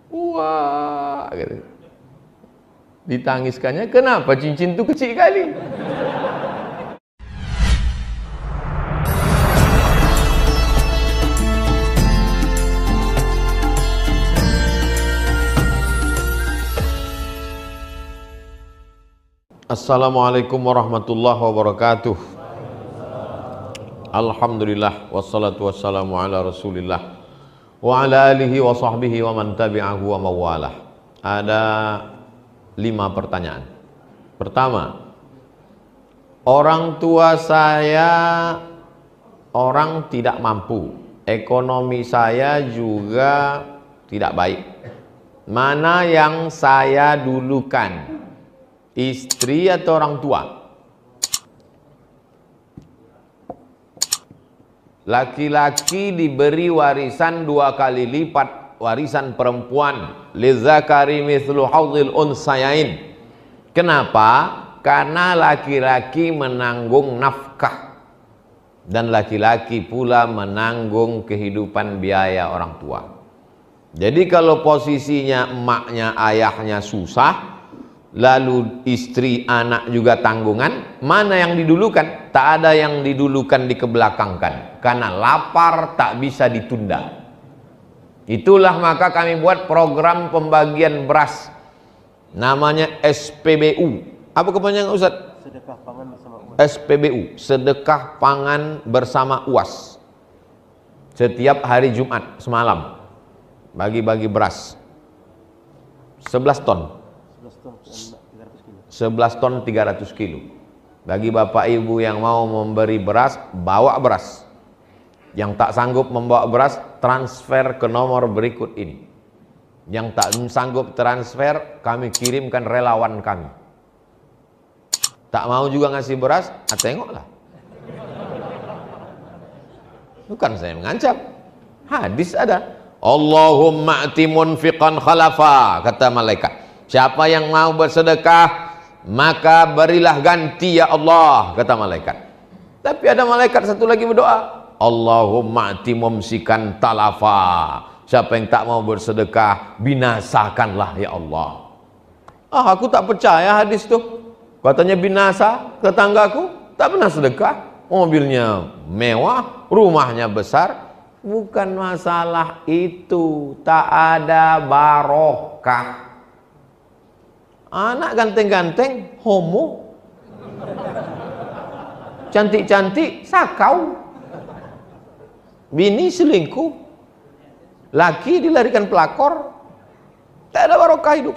Wah, gitu. Ditangiskannya, kenapa cincin itu kecil kali? Assalamualaikum warahmatullahi wabarakatuh. Alhamdulillah wassalatu wassalamu ala Rasulillah wa ala alihi wa sahbihi wa man tabi'ahu wa mawalah. Ada 5 pertanyaan. Pertama, orang tua saya orang tidak mampu, ekonomi saya juga tidak baik. Mana yang saya dulukan? Istri atau orang tua? Laki-laki diberi warisan 2 kali lipat warisan perempuan. Lizakari mithlu hadzil unsayain. Kenapa? Karena laki-laki menanggung nafkah dan laki-laki pula menanggung kehidupan biaya orang tua. Jadi kalau posisinya emaknya, ayahnya susah, lalu istri, anak juga tanggungan, mana yang didulukan? Tak ada yang didulukan, dikebelakangkan. Karena lapar tak bisa ditunda. Itulah maka kami buat program pembagian beras. Namanya SPBU. Apa kepanjangan Ustaz? Sedekah Pangan Bersama UAS. SPBU, Sedekah Pangan Bersama UAS. Setiap hari Jumat semalam bagi-bagi beras 11 ton. 11 ton 300 kilo. Bagi bapak ibu yang mau memberi beras, bawa beras. Yang tak sanggup membawa beras, transfer ke nomor berikut ini. Yang tak sanggup transfer, kami kirimkan relawan kami. Tak mau juga ngasih beras, tengoklah. Bukan saya mengancam, hadis ada. Allahumma ati munfiqan khalafa, kata malaikat. Siapa yang mau bersedekah, maka berilah ganti ya Allah, kata malaikat. Tapi ada malaikat satu lagi berdoa, Allahumma ati mumsikan talafa. Siapa yang tak mau bersedekah, binasakanlah ya Allah. Aku tak percaya hadis tuh. Katanya binasa, tetanggaku tak pernah sedekah, mobilnya mewah, rumahnya besar. Bukan masalah itu, tak ada barokah. Anak ganteng-ganteng, homo. Cantik-cantik, sakau. Bini selingkuh. Laki dilarikan pelakor. Tak ada barokah hidup.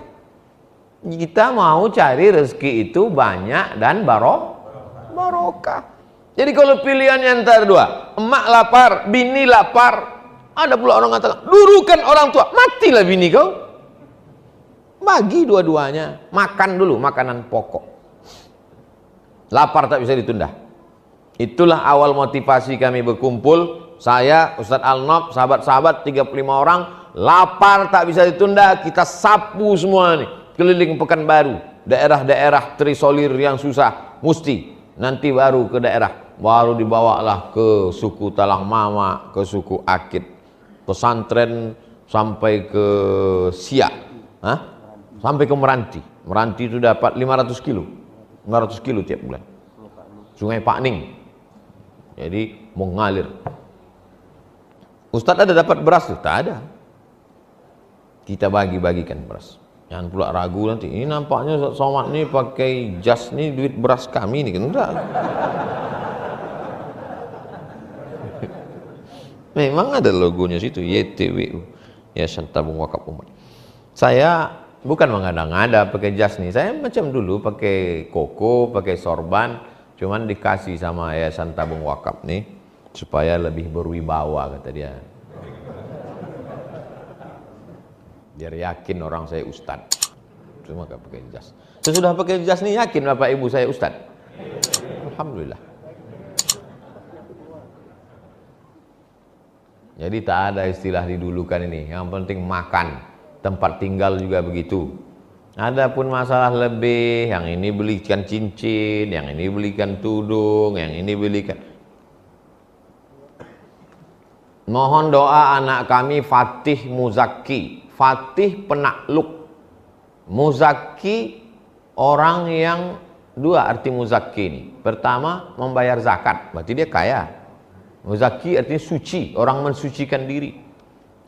Kita mau cari rezeki itu banyak dan barokah. Jadi kalau pilihannya antara 2, emak lapar, bini lapar. Ada pula orang katakan, durukan orang tua, matilah bini kau. Bagi dua-duanya, makan dulu makanan pokok. Lapar tak bisa ditunda. Itulah awal motivasi kami berkumpul. Saya, Ustadz Al-Nob, sahabat-sahabat 35 orang. Lapar tak bisa ditunda, kita sapu semua nih. Keliling Pekanbaru, daerah-daerah terisolir yang susah. Mesti, nanti baru ke daerah. Baru dibawalah ke suku Talang Mama, ke suku Akit. Pesantren sampai ke Siak. Sampai ke Meranti. Meranti itu dapat 500 kilo. 500 kilo tiap bulan. Sungai Pakning. Jadi mengalir. Ustadz ada dapat beras tuh? Tak ada. Kita bagi-bagikan beras. Jangan pula ragu nanti. Ini nampaknya Ustadz Somad ini pakai jas nih duit beras kami nih. Enggak. Memang ada logonya situ. YTWU. Yayasan Tabung Wakaf Umat. Saya bukan mengada-ngada pakai jas nih. Saya macam dulu pakai koko, pakai sorban, cuman dikasih sama Yayasan Tabung Wakaf nih supaya lebih berwibawa, kata dia. Biar yakin orang saya ustad. Cuma gak pakai jas. Sesudah pakai jas nih yakin Bapak Ibu saya ustad. Alhamdulillah. Jadi tak ada istilah didulukan ini. Yang penting makan. Tempat tinggal juga begitu. Adapun masalah lebih, yang ini belikan cincin, yang ini belikan tudung, yang ini belikan. Mohon doa anak kami Fatih Muzaki, Fatih penakluk. Muzaki orang yang dua arti muzaki ini. Pertama, membayar zakat, berarti dia kaya. Muzaki artinya suci, orang mensucikan diri.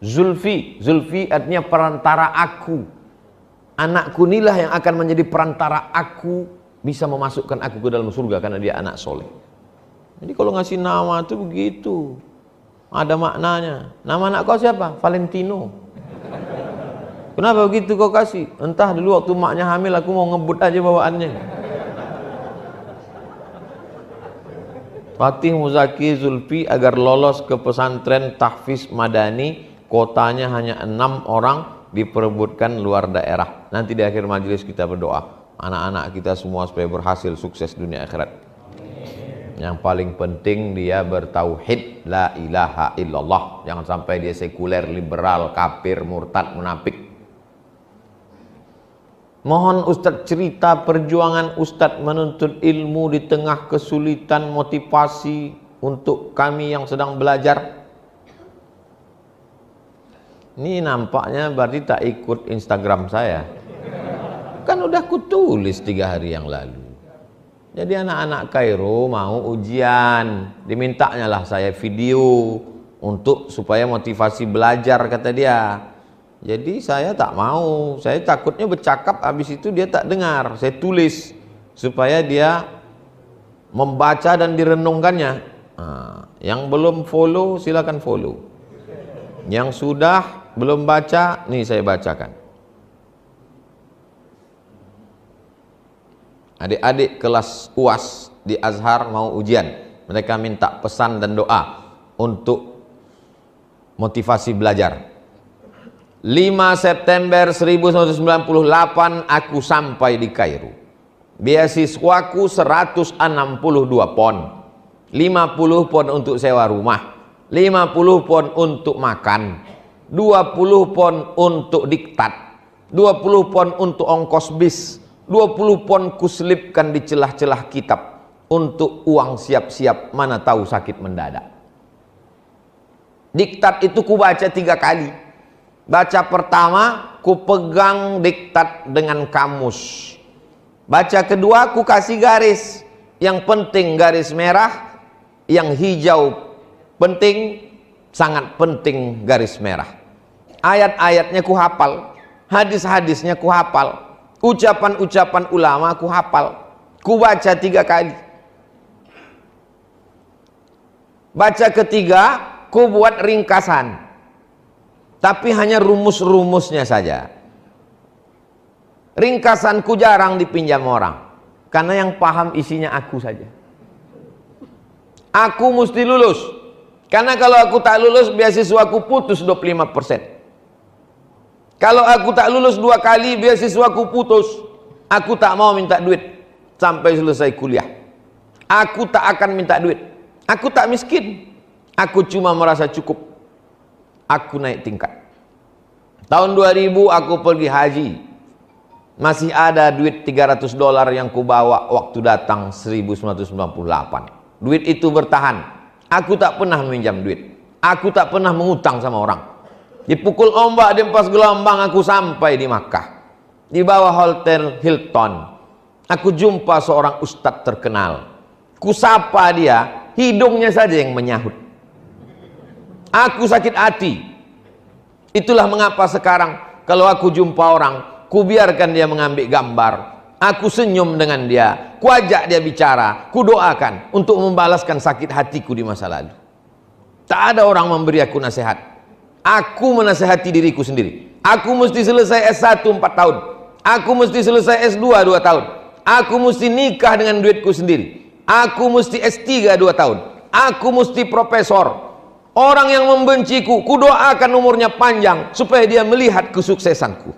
Zulfi, Zulfi artinya perantara aku. Anakku inilah yang akan menjadi perantara aku, bisa memasukkan aku ke dalam surga karena dia anak soleh. Jadi kalau ngasih nama itu begitu, ada maknanya. Nama anak kau siapa? Valentino. Kenapa begitu kau kasih? Entah dulu waktu maknya hamil aku mau ngebut aja bawaannya. Fatih, Muzaki, Zulfi agar lolos ke pesantren tahfiz madani, kotanya hanya 6 orang, diperebutkan luar daerah. Nanti di akhir majelis kita berdoa anak-anak kita semua supaya berhasil, sukses dunia akhirat. Yang paling penting dia bertauhid la ilaha illallah, jangan sampai dia sekuler, liberal, kafir, murtad, munafik. Mohon Ustadz cerita perjuangan Ustadz menuntut ilmu di tengah kesulitan, motivasi untuk kami yang sedang belajar. Ini nampaknya berarti tak ikut Instagram saya. Kan udah kutulis 3 hari yang lalu. Jadi anak-anak Kairo mau ujian, dimintanya lah saya video untuk supaya motivasi belajar, kata dia. Jadi saya tak mau, saya takutnya bercakap habis itu dia tak dengar. Saya tulis supaya dia membaca dan direnungkannya. Yang belum follow silakan follow. Yang sudah belum baca, nih saya bacakan. Adik-adik kelas UAS di Azhar mau ujian. Mereka minta pesan dan doa untuk motivasi belajar. 5 September 1998 aku sampai di Kairo. Beasiswaku 162 pon. 50 pon untuk sewa rumah, 50 pon untuk makan, 20 pon untuk diktat, 20 pon untuk ongkos bis, 20 pon kuselipkan di celah-celah kitab untuk uang siap-siap, mana tahu sakit mendadak. Diktat itu ku baca 3 kali. Baca pertama, ku pegang diktat dengan kamus. Baca kedua, ku kasih garis. Yang penting garis merah, yang hijau penting, sangat penting garis merah. Ayat-ayatnya ku hafal, hadis-hadisnya ku hafal, ucapan-ucapan ulama ku hafal. Ku baca 3 kali. Baca ketiga, ku buat ringkasan. Tapi hanya rumus-rumusnya saja. Ringkasanku jarang dipinjam orang, karena yang paham isinya aku saja. Aku mesti lulus, karena kalau aku tak lulus beasiswaku putus 25%. Kalau aku tak lulus 2 kali beasiswaku putus. Aku tak mau minta duit sampai selesai kuliah. Aku tak akan minta duit. Aku tak miskin, aku cuma merasa cukup. Aku naik tingkat. Tahun 2000 aku pergi haji. Masih ada duit $300 yang kubawa waktu datang 1998. Duit itu bertahan. Aku tak pernah meminjam duit. Aku tak pernah mengutang sama orang. Dipukul ombak, dihempas gelombang, aku sampai di Makkah. Di bawah hotel Hilton, aku jumpa seorang ustadz terkenal. Kusapa dia, hidungnya saja yang menyahut. Aku sakit hati. Itulah mengapa sekarang kalau aku jumpa orang, ku biarkan dia mengambil gambar, aku senyum dengan dia, ku ajak dia bicara, ku doakan untuk membalaskan sakit hatiku di masa lalu. Tak ada orang memberi aku nasihat. Aku menasihati diriku sendiri. Aku mesti selesai S1 4 tahun. Aku mesti selesai S2 2 tahun. Aku mesti nikah dengan duitku sendiri. Aku mesti S3 2 tahun. Aku mesti profesor. Orang yang membenciku, ku doakan umurnya panjang supaya dia melihat kesuksesanku.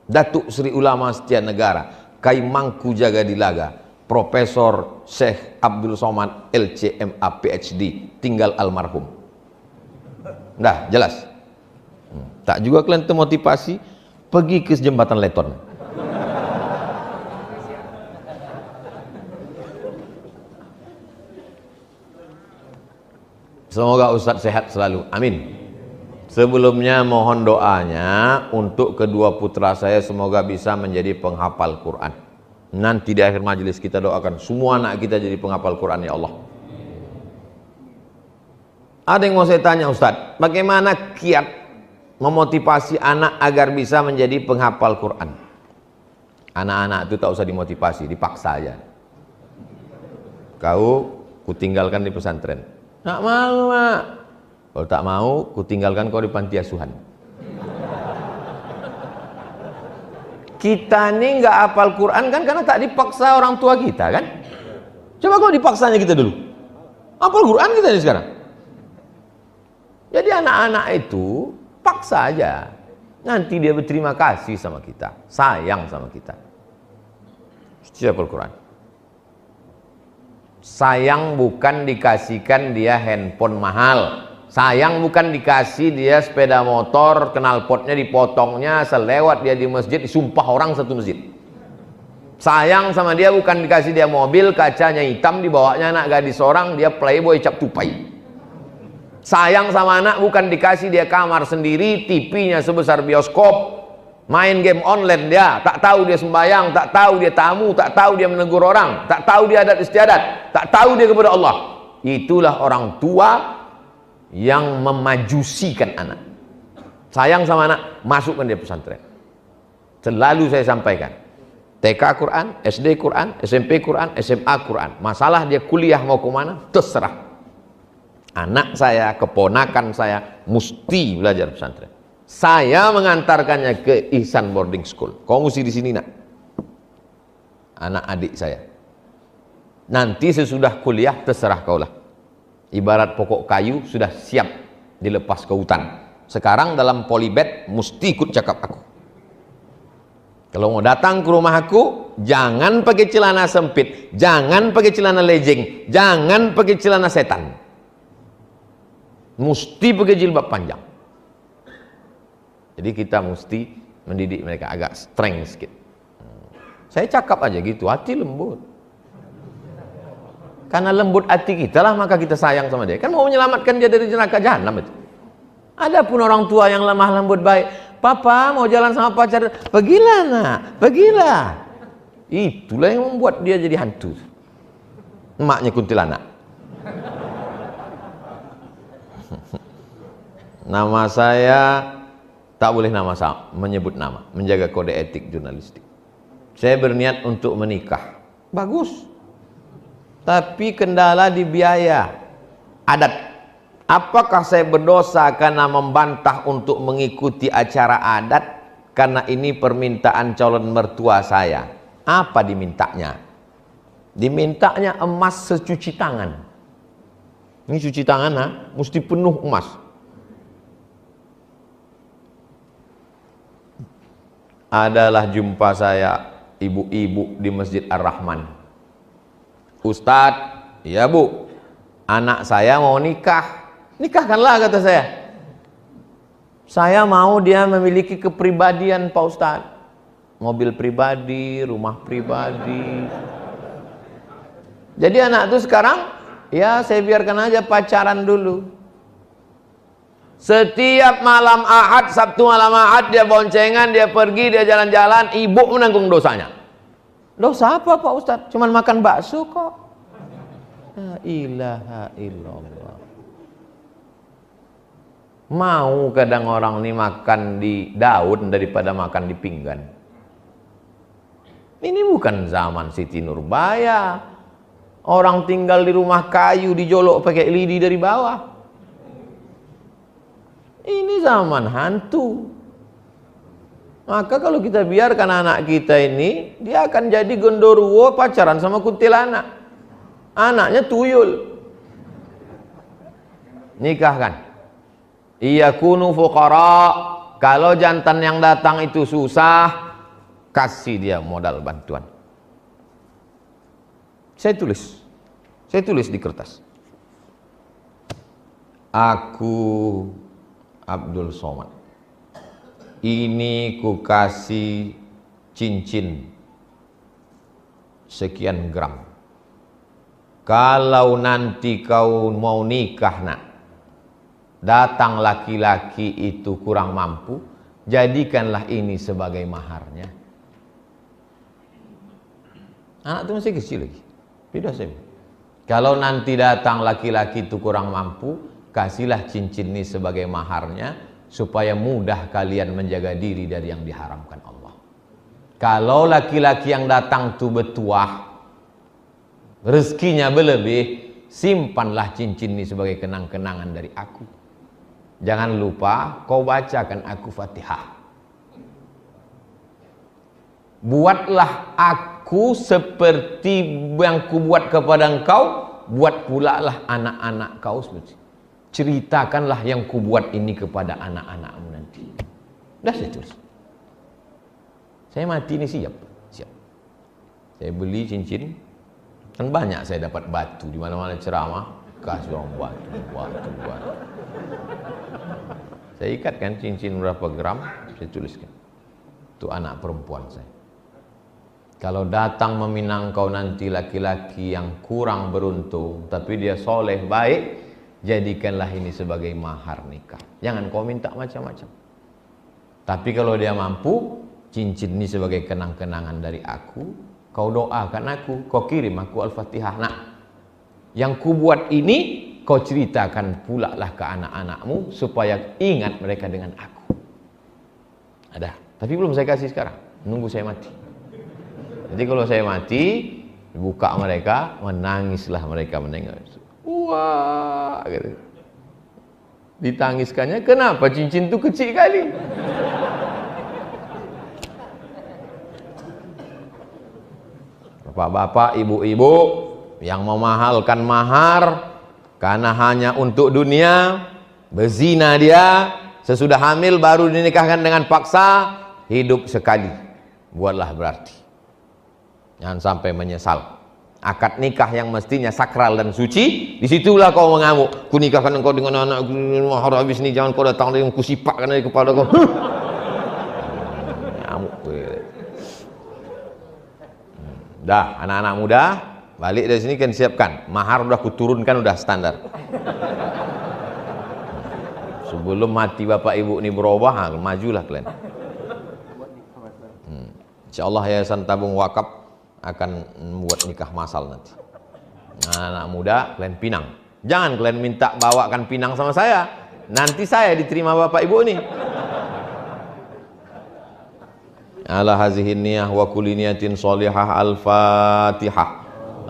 Datuk Sri Ulama Setia Negara, Kai Mangku Jaga Dilaga, Profesor Syekh Abdul Somad LCMA PhD, tinggal almarhum. Dah jelas. Tak juga kalian termotivasi pergi ke jembatan Leton. Semoga Ustadz sehat selalu. Amin. Sebelumnya mohon doanya untuk kedua putra saya semoga bisa menjadi penghafal Quran. Nanti di akhir majelis kita doakan semua anak kita jadi penghafal Quran ya Allah. Ada yang mau saya tanya Ustadz, bagaimana kiat memotivasi anak agar bisa menjadi penghafal Quran? Anak-anak itu tak usah dimotivasi, dipaksa aja. Kau kutinggalkan di pesantren. Nggak mau, Mak. Kalau tak mau, kutinggalkan kau di panti asuhan. Kita ini nggak hafal Quran kan karena tak dipaksa orang tua kita kan? Coba kalau dipaksanya kita dulu. Hafal Quran kita ini sekarang. Jadi anak-anak itu paksa aja. Nanti dia berterima kasih sama kita, sayang sama kita. Hafal Quran. Sayang bukan dikasihkan dia handphone mahal. Sayang bukan dikasih dia sepeda motor, knalpotnya dipotongnya, selewat dia di masjid, disumpah orang satu masjid. Sayang sama dia bukan dikasih dia mobil, kacanya hitam, dibawanya anak gadis seorang, dia playboy cap tupai. Sayang sama anak bukan dikasih dia kamar sendiri, TV-nya sebesar bioskop, main game online dia, tak tahu dia sembahyang, tak tahu dia tamu, tak tahu dia menegur orang, tak tahu dia adat istiadat, tak tahu dia kepada Allah. Itulah orang tua yang memajusikan anak. Sayang sama anak, masukkan dia pesantren. Selalu saya sampaikan, TK Quran, SD Quran, SMP Quran, SMA Quran. Masalah dia kuliah mau kemana, terserah. Anak saya, keponakan saya mesti belajar pesantren. Saya mengantarkannya ke Ihsan Boarding School. Kau mesti di sini nak, anak adik saya. Nanti sesudah kuliah terserah kaulah. Ibarat pokok kayu sudah siap dilepas ke hutan. Sekarang dalam polybag mesti ikut cakap aku. Kalau mau datang ke rumah aku, jangan pakai celana sempit, jangan pakai celana legging, jangan pakai celana setan. Mesti pakai jilbab panjang. Jadi kita mesti mendidik mereka agak strength sedikit. Saya cakap aja gitu, hati lembut. Karena lembut hati kita lah maka kita sayang sama dia. Kan mau menyelamatkan dia dari neraka jahanam itu. Adapun orang tua yang lemah lembut baik, papa mau jalan sama pacar, pergilah nak, pergilah. Itulah yang membuat dia jadi hantu. Emaknya kuntilanak. Nama saya tak boleh menyebut nama, menjaga kode etik jurnalistik. Saya berniat untuk menikah. Bagus. Tapi kendala di biaya. Adat. Apakah saya berdosa karena membantah untuk mengikuti acara adat? Karena ini permintaan calon mertua saya. Apa dimintanya? Dimintanya emas secuci tangan. Ini cuci tangan, ha? Mesti penuh emas. Adalah jumpa saya ibu-ibu di Masjid Ar-Rahman. Ustadz, ya bu, anak saya mau nikah. Nikahkanlah kata saya. Saya mau dia memiliki kepribadian Pak Ustadz. Mobil pribadi, rumah pribadi. Jadi anak itu sekarang, ya saya biarkan aja pacaran dulu. Setiap malam Ahad, Sabtu malam Ahad dia boncengan, dia pergi, dia jalan-jalan, ibu menanggung dosanya. Dosa apa Pak Ustadz? Cuman makan bakso kok. La ilaha illallah. Mau kadang orang ini makan di daun daripada makan di pinggan. Ini bukan zaman Siti Nurbaya. Orang tinggal di rumah kayu dijolok pakai lidi dari bawah. Ini zaman hantu. Maka kalau kita biarkan anak kita ini, dia akan jadi gondoruo pacaran sama kuntilanak. Anaknya tuyul. Nikahkan. Iyakunu fuqara. Kalau jantan yang datang itu susah, kasih dia modal bantuan. Saya tulis di kertas. Aku Abdul Somad, ini ku kasih cincin sekian gram. Kalau nanti kau mau nikah nak, datang laki-laki itu kurang mampu, jadikanlah ini sebagai maharnya. Anak itu masih kecil lagi, tidak sih. Kalau nanti datang laki-laki itu kurang mampu, kasihlah cincin ini sebagai maharnya, supaya mudah kalian menjaga diri dari yang diharamkan Allah. Kalau laki-laki yang datang itu bertuah, rezekinya berlebih, simpanlah cincin ini sebagai kenang-kenangan dari aku. Jangan lupa kau bacakan aku Fatihah. Buatlah aku seperti yang kubuat kepada engkau, buat pula lah anak-anak kau seperti. Ceritakanlah yang kubuat ini kepada anak-anakmu nanti. Dah saya tulis. Saya mati ini siap. Saya beli cincin, kan banyak saya dapat batu di mana-mana ceramah, kasih orang batu. Saya ikatkan cincin berapa gram, saya tuliskan. Itu anak perempuan saya. Kalau datang meminang kau nanti laki-laki yang kurang beruntung, tapi dia soleh baik, jadikanlah ini sebagai mahar nikah. Jangan kau minta macam-macam. Tapi kalau dia mampu, cincin ini sebagai kenang-kenangan dari aku, kau doakan aku, kau kirim aku Al-Fatihah. Nah, yang ku buat ini, kau ceritakan pula lah ke anak-anakmu, supaya ingat mereka dengan aku. Ada, tapi belum saya kasih sekarang, nunggu saya mati. Jadi kalau saya mati, buka mereka, menangislah mereka menengok. Wah, gitu. Ditangiskannya, kenapa cincin itu kecil kali? Bapak-bapak, ibu-ibu yang memahalkan mahar karena hanya untuk dunia, berzina dia, sesudah hamil baru dinikahkan dengan paksa, hidup sekali. Buatlah berarti. Jangan sampai menyesal. Akad nikah yang mestinya sakral dan suci, disitulah kau mengamuk. Ku nikahkan engkau dengan anak mahar habis ni, jangan kau datang dengan ku sipakkan dari kepala kau. Ngamuk. Dah, anak-anak muda, balik dari sini kan siapkan. Mahar udah kuturunkan, udah standar. Sebelum mati bapak ibu ini berubah, majulah kalian. Insyaallah Yayasan Tabung Wakaf akan membuat nikah masal nanti. Anak muda, kalian pinang. Jangan kalian minta bawakan pinang sama saya. Nanti saya diterima bapak ibu nih. Ala hazihi niyah wa kulli niyatin sholihah. Al-Fatihah.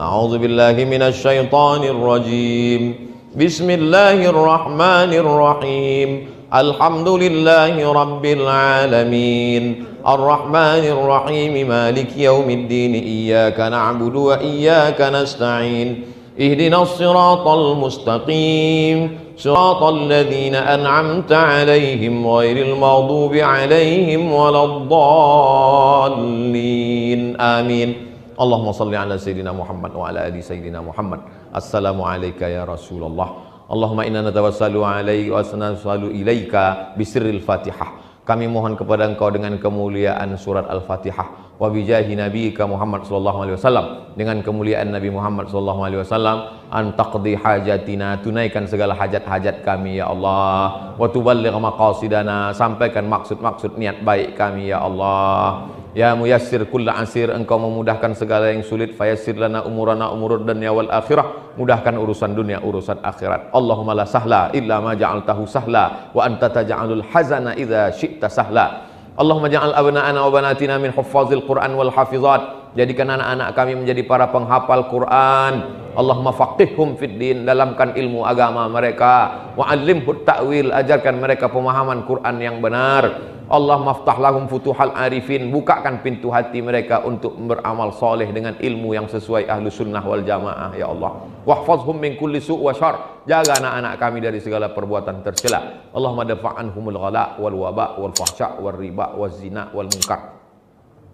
A'udzu billahi minasy syaithanir rajim. Bismillahirrahmanirrahim. Alhamdulillahi rabbil alamin. Ar-Rahmanir Rahim. Maliki yaumiddin. Iyyaka na'budu wa iyyaka nasta'in. Ihdinas siratal mustaqim. Siratal ladzina an'amta 'alaihim ghairil maghdubi 'alaihim waladdallin. Amin. Allahumma shalli ala sayyidina Muhammad wa ala ali sayyidina Muhammad. Assalamu alayka ya Rasulullah. Allahumma inna natawassalu alaihi wa sanassalu ilaika bisirril Fatihah. Kami mohon kepada engkau dengan kemuliaan surat Al-Fatihah, wa bijahi nabiyika Muhammad sallallahu alaihi wasallam, dengan kemuliaan Nabi Muhammad sallallahu alaihi wasallam, an taqdi hajatina, tunaikan segala hajat-hajat kami ya Allah, wa tuballigh maqasidana, sampaikan maksud-maksud niat baik kami ya Allah. Ya muyassir kulla asir, engkau memudahkan segala yang sulit, fayassir lana umurana umurud dunya wal akhirah, mudahkan urusan dunia urusan akhirat. Allahumma la sahla illa ma ja'altahu sahla wa anta taj'alul hazana idza syi'ta sahla. Allahumma ja'al abna'ana wa banatina min huffazil Qur'an wal hafizat, jadikan anak-anak kami menjadi para penghafal Quran. Allahumma faqihhum fid din, dalamkan ilmu agama mereka, wa 'allimhut ta'wil, ajarkan mereka pemahaman Quran yang benar. Allah maftah lahum futuhal arifin, bukakan pintu hati mereka untuk beramal soleh dengan ilmu yang sesuai ahlu sunnah wal jamaah ya Allah. Wahfazhum min kulli su' wa syar, jaga anak-anak kami dari segala perbuatan tercela. Allahumma dafa'anhumul ghala wal waba wal fahsya wal riba wal zina wal munkar.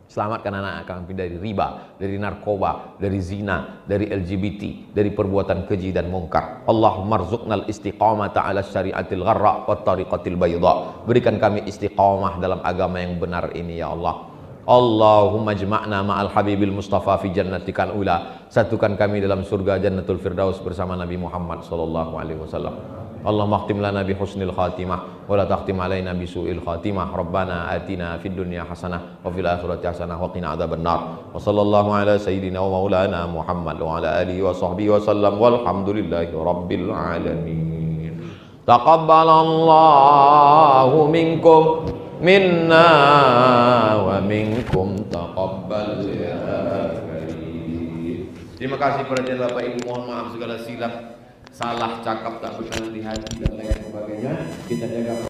Selamatkan anak-anak kami dari riba, dari narkoba, dari zina, dari LGBT, dari perbuatan keji dan mungkar. Allahumma rzuqnal istiqamata ala syariatil gharra wa tariqatil bayda. Berikan kami istiqamah dalam agama yang benar ini ya Allah. Allahumma jma'na ma'al habibil mustafa fi jannatikal ula. Satukan kami dalam surga Jannatul Firdaus bersama Nabi Muhammad sallallahu alaihi wasallam. Allahumma khtim lana bi husnil khatimah wa la takhtim alaina bi su'il khatimah. Rabbana atina fid dunya hasanah wa fil akhirati hasanah wa qina adzabannar. Wa sallallahu ala sayyidina wa maulana Muhammad wa ala alihi wa sahbihi wa sallam walhamdulillahi rabbil alamin. Taqabbalallahu minkum minna wa minkum taqabbal ya karim. Terima kasih perhatian Bapak Ibu, mohon maaf segala silap, salah cakap, tak berkenan di hati dan lain sebagainya. Kita jaga